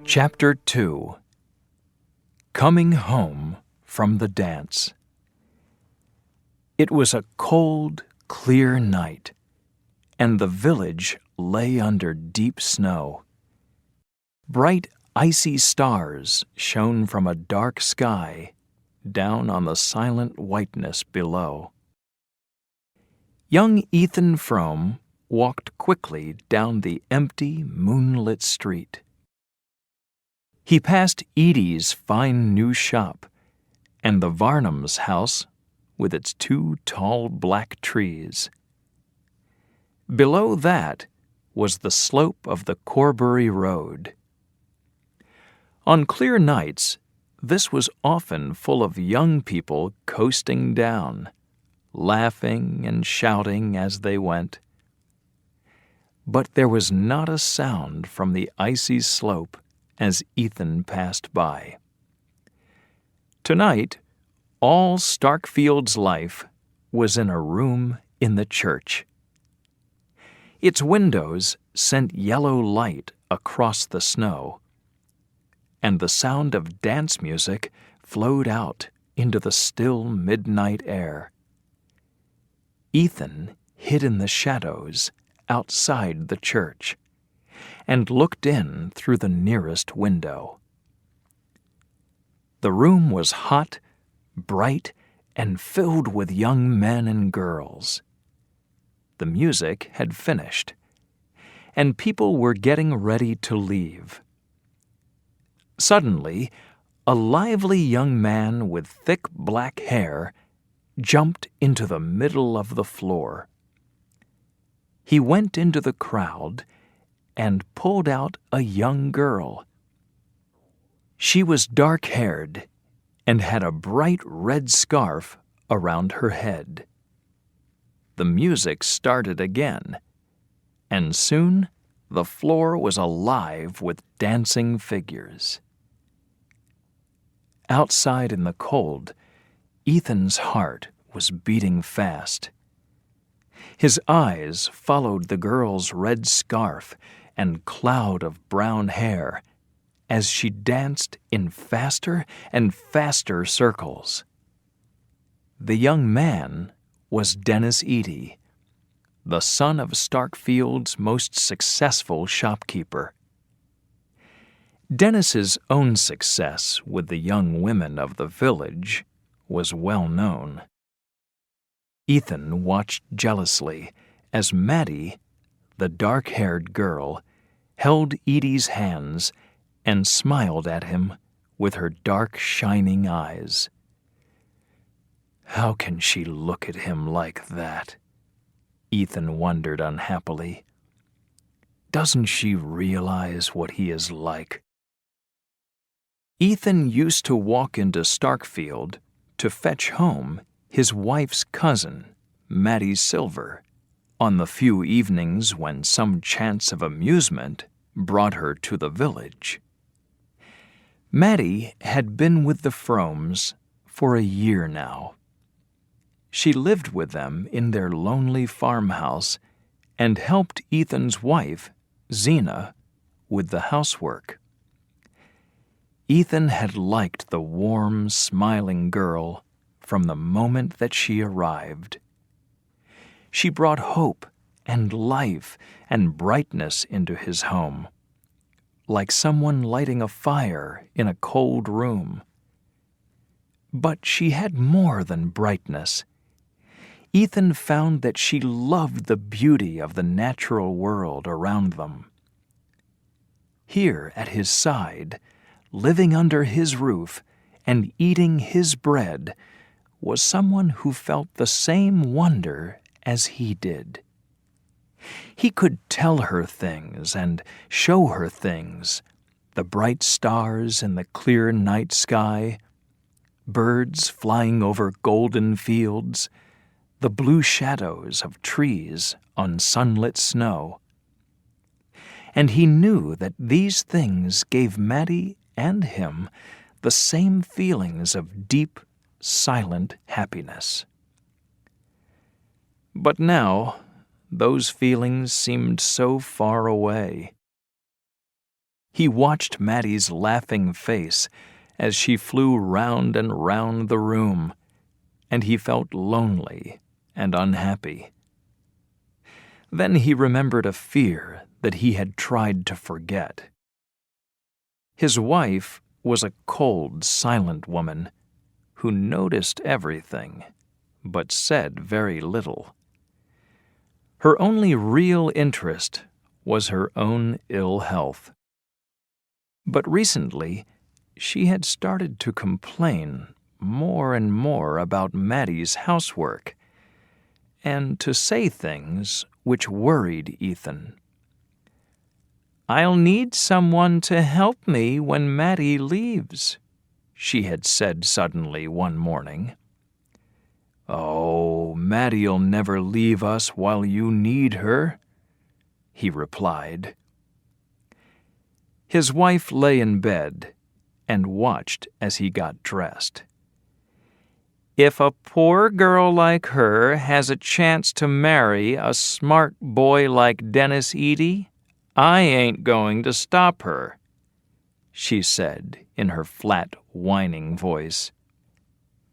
Chapter 2. Coming Home from the Dance. It was a cold, clear night, and the village lay under deep snow. Bright, icy stars shone from a dark sky down on the silent whiteness below. Young Ethan Frome walked quickly down the empty, moonlit street. He passed Edie's fine new shop and the Varnum's house with its 2 tall black trees. Below that was the slope of the Corbury Road. On clear nights, this was often full of young people coasting down, laughing and shouting as they went. But there was not a sound from the icy slope as Ethan passed by. Tonight, all Starkfield's life was in a room in the church. Its windows sent yellow light across the snow, and the sound of dance music flowed out into the still midnight air. Ethan hid in the shadows outside the church and looked in through the nearest window. The room was hot, bright, and filled with young men and girls. The music had finished, and people were getting ready to leave. Suddenly, a lively young man with thick black hair jumped into the middle of the floor. He went into the crowd and pulled out a young girl. She was dark-haired and had a bright red scarf around her head. The music started again, and soon the floor was alive with dancing figures. Outside in the cold, Ethan's heart was beating fast. His eyes followed the girl's red scarf and cloud of brown hair as she danced in faster and faster circles. The young man was Dennis Eady, the son of Starkfield's most successful shopkeeper. Dennis's own success with the young women of the village was well known. Ethan watched jealously as Maddie, the dark-haired girl, held Edie's hands and smiled at him with her dark, shining eyes. How can she look at him like that? Ethan wondered unhappily. Doesn't she realize what he is like? Ethan used to walk into Starkfield to fetch home his wife's cousin, Maddie Silver, on the few evenings when some chance of amusement brought her to the village. Maddie had been with the Fromes for a year now. She lived with them in their lonely farmhouse and helped Ethan's wife, Zena, with the housework. Ethan had liked the warm, smiling girl from the moment that she arrived. She brought hope and life and brightness into his home, like someone lighting a fire in a cold room. But she had more than brightness. Ethan found that she loved the beauty of the natural world around them. Here at his side, living under his roof and eating his bread, was someone who felt the same wonder as he did. He could tell her things and show her things, the bright stars in the clear night sky, birds flying over golden fields, the blue shadows of trees on sunlit snow. And he knew that these things gave Maddie and him the same feelings of deep, silent happiness. But now, those feelings seemed so far away. He watched Maddie's laughing face as she flew round and round the room, and he felt lonely and unhappy. Then he remembered a fear that he had tried to forget. His wife was a cold, silent woman who noticed everything, but said very little. Her only real interest was her own ill health. But recently, she had started to complain more and more about Maddie's housework, and to say things which worried Ethan. "I'll need someone to help me when Maddie leaves," she had said suddenly one morning. "Oh, Maddie'll never leave us while you need her," he replied. His wife lay in bed and watched as he got dressed. "If a poor girl like her has a chance to marry a smart boy like Dennis Eady, I ain't going to stop her," she said in her flat, whining voice.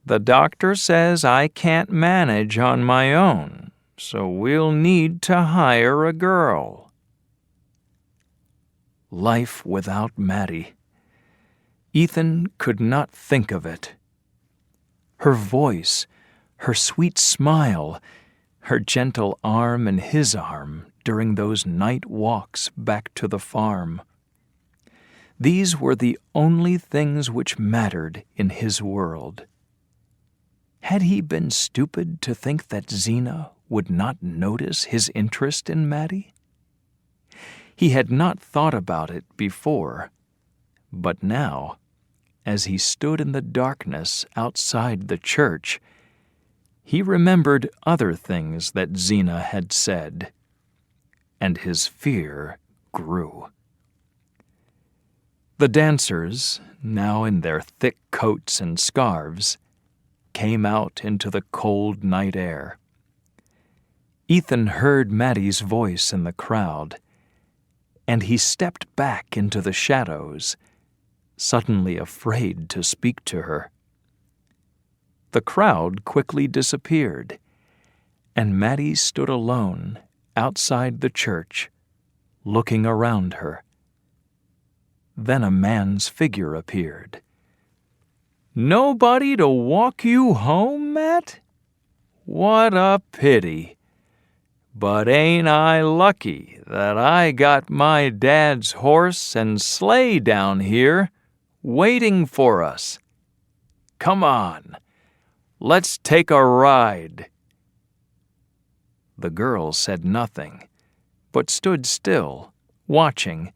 "The doctor says I can't manage on my own, so we'll need to hire a girl." Life without Maddie. Ethan could not think of it. Her voice, her sweet smile, her gentle arm in his arm during those night walks back to the farm. These were the only things which mattered in his world. Had he been stupid to think that Zena would not notice his interest in Maddie? He had not thought about it before, but now, as he stood in the darkness outside the church, he remembered other things that Zena had said, and his fear grew. The dancers, now in their thick coats and scarves, came out into the cold night air. Ethan heard Maddie's voice in the crowd, and he stepped back into the shadows, suddenly afraid to speak to her. The crowd quickly disappeared, and Maddie stood alone outside the church, looking around her. Then a man's figure appeared. "Nobody to walk you home, Matt? What a pity. But ain't I lucky that I got my dad's horse and sleigh down here, waiting for us. Come on, let's take a ride." The girl said nothing, but stood still, watching,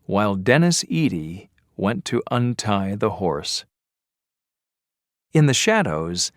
while Dennis Eady went to untie the horse. In the shadows,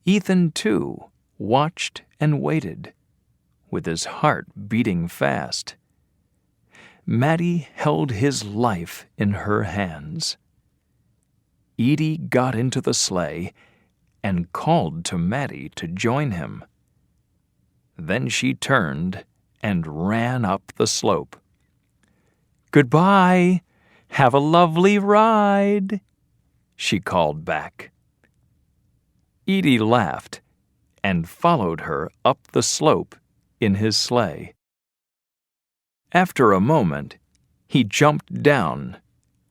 Ethan, too, watched and waited, with his heart beating fast. Maddie held his life in her hands. Eady got into the sleigh and called to Maddie to join him. Then she turned and ran up the slope. "Goodbye. Have a lovely ride," she called back. Eady laughed and followed her up the slope in his sleigh. After a moment, he jumped down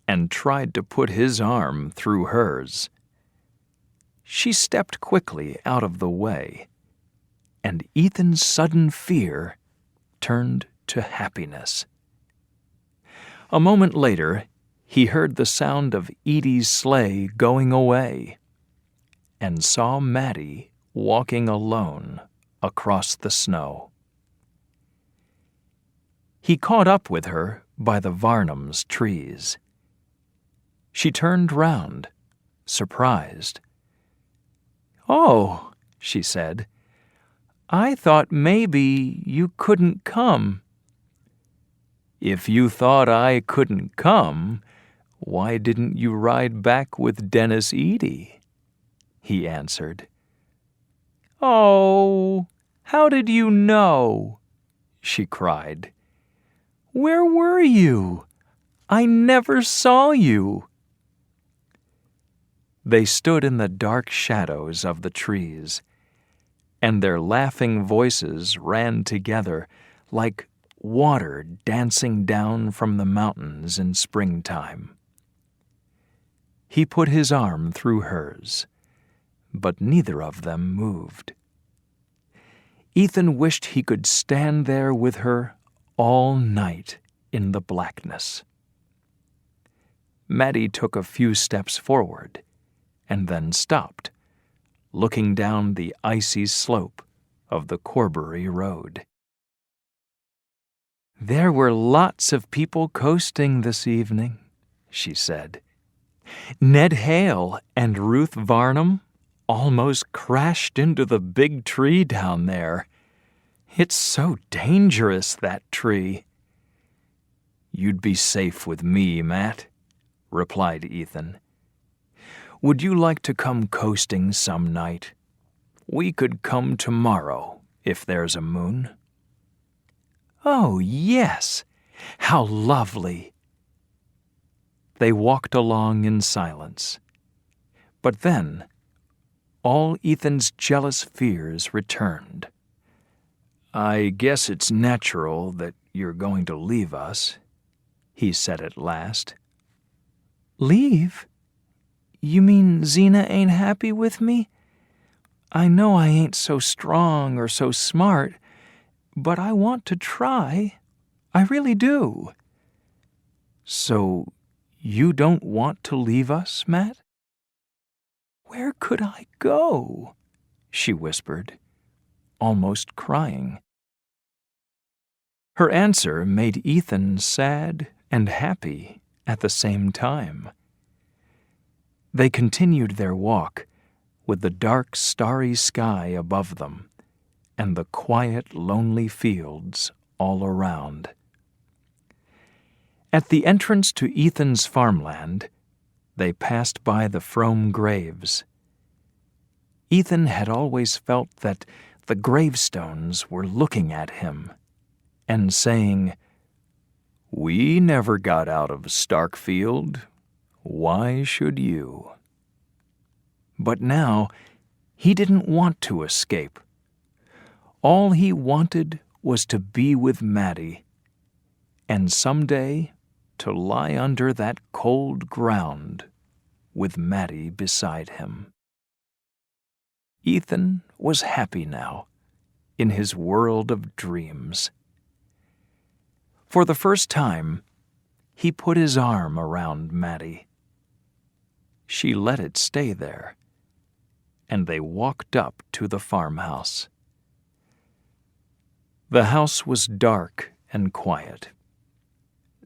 and tried to put his arm through hers. She stepped quickly out of the way, and Ethan's sudden fear turned to happiness. A moment later, he heard the sound of Eady's sleigh going away and saw Maddie walking alone across the snow. He caught up with her by the Varnum's trees. She turned round, surprised. "Oh," she said, "I thought maybe you couldn't come." "If you thought I couldn't come, why didn't you ride back with Dennis Eady?" he answered. "Oh, how did you know?" she cried. "Where were you? I never saw you." They stood in the dark shadows of the trees, and their laughing voices ran together like water dancing down from the mountains in springtime. He put his arm through hers, but neither of them moved. Ethan wished he could stand there with her all night in the blackness. Maddie took a few steps forward and then stopped, looking down the icy slope of the Corbury Road. "There were lots of people coasting this evening," she said. "Ned Hale and Ruth Varnum almost crashed into the big tree down there. It's so dangerous, that tree." "You'd be safe with me, Matt," replied Ethan. "Would you like to come coasting some night? We could come tomorrow, if there's a moon." "Oh, yes! How lovely!" They walked along in silence. But then, all Ethan's jealous fears returned. "I guess it's natural that you're going to leave us," he said at last. "Leave? You mean Zena ain't happy with me? I know I ain't so strong or so smart, but I want to try. I really do." "So you don't want to leave us, Matt?" "Where could I go?" she whispered, almost crying. Her answer made Ethan sad and happy at the same time. They continued their walk with the dark, starry sky above them and the quiet, lonely fields all around. At the entrance to Ethan's farmland, they passed by the Frome graves. Ethan had always felt that the gravestones were looking at him and saying, "We never got out of Starkfield. Why should you?" But now he didn't want to escape. All he wanted was to be with Maddie, and someday to lie under that cold ground with Maddie beside him. Ethan was happy now in his world of dreams. For the first time, he put his arm around Maddie. She let it stay there, and they walked up to the farmhouse. The house was dark and quiet.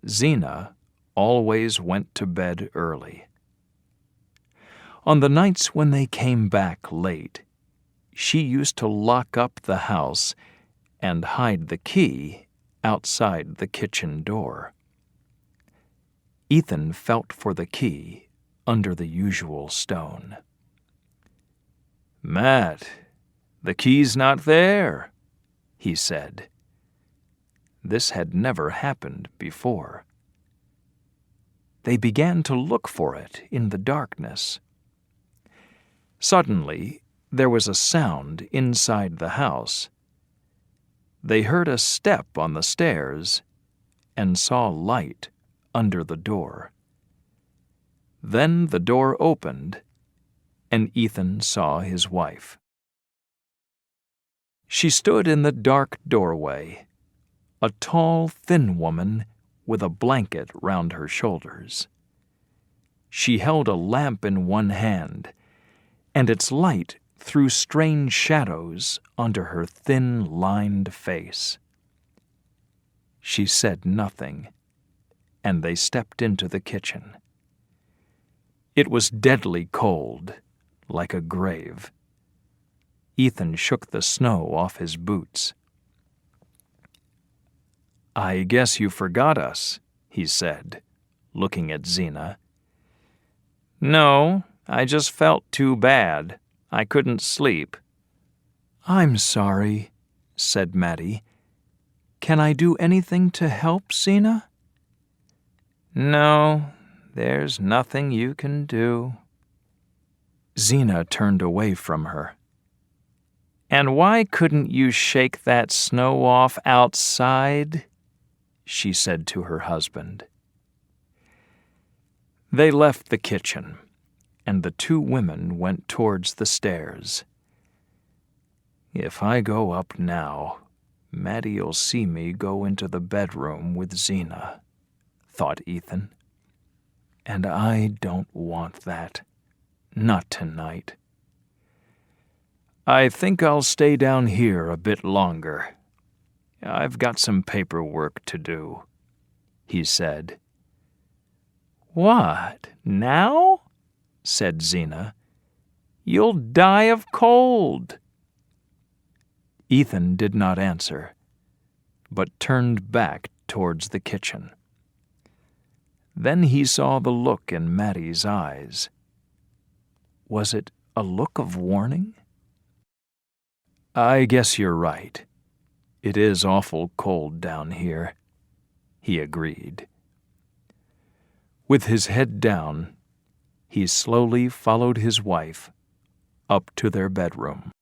Zena always went to bed early. On the nights when they came back late, she used to lock up the house and hide the key outside the kitchen door. Ethan felt for the key under the usual stone. "Matt, the key's not there," he said. This had never happened before. They began to look for it in the darkness. Suddenly, there was a sound inside the house. They heard a step on the stairs and saw light under the door. Then the door opened, and Ethan saw his wife. She stood in the dark doorway, a tall, thin woman with a blanket round her shoulders. She held a lamp in one hand, and its light threw strange shadows onto her thin, lined face. She said nothing, and they stepped into the kitchen. It was deadly cold, like a grave. Ethan shook the snow off his boots. "I guess you forgot us," he said, looking at Zena. "No, I just felt too bad. I couldn't sleep." "I'm sorry," said Maddie. "Can I do anything to help, Zena?" No, there's nothing you can do. Zena turned away from her. And why couldn't you shake that snow off outside? She said to her husband. They left the kitchen, and the two women went towards the stairs. If I go up now, Maddie'll see me go into the bedroom with Zena, thought Ethan. And I don't want that. Not tonight. I think I'll stay down here a bit longer. I've got some paperwork to do, he said. What, now? Said Zena. You'll die of cold. Ethan did not answer, but turned back towards the kitchen. Then he saw the look in Maddie's eyes. Was it a look of warning? I guess you're right. It is awful cold down here, he agreed. With his head down, he slowly followed his wife up to their bedroom.